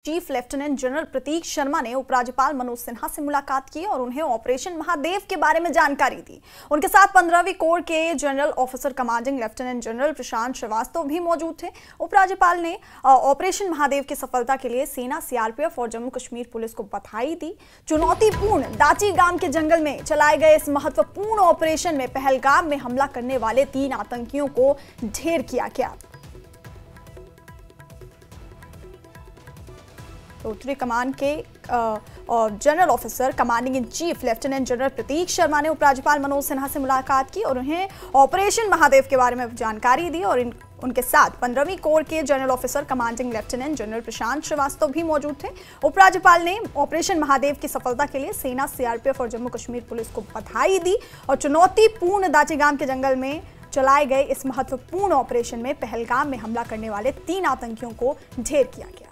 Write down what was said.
Chief lieutenant general Prateek Sharma ने उपराज्यपाल मनोज सिन्हा से मुलाकात की और उन्हें ऑपरेशन महादेव के बारे में जानकारी दी। उनके साथ 15वीं कोर के general officer commanding lieutenant general Prashant Srivastava भी मौजूद थे। उपराज्यपाल ने ऑपरेशन महादेव की सफलता के लिए सेना, सीआरपीएफ और जम्मू कश्मीर पुलिस को बधाई दी। चुनौतीपूर्ण दाची गांव के जंगल में चलाए गए इस महत्वपूर्ण ऑपरेशन में पहलगाम में हमला करने वाले 3 आतंकियों को ढेर किया गया। उत्तरी कमान के general officer commanding in chief lieutenant general Prateek Sharma ने उपराज्यपाल मनोज सिन्हा से मुलाकात की और उन्हें ऑपरेशन महादेव के बारे में जानकारी दी और उनके साथ 15वीं कोर के general officer commanding lieutenant general Prashant Srivastava भी मौजूद थे। उपराज्यपाल ने ऑपरेशन महादेव की सफलता के लिए सेना, सीआरपीएफ और जम्मू कश्मीर पुलिस को बधाई दी और चुनौतीपूर्ण दाचीगाम के जंगल में चलाए गए इस महत्वपूर्ण ऑपरेशन में पहलगाम में हमला करने वाले 3 आतंकियों को ढेर किया गया।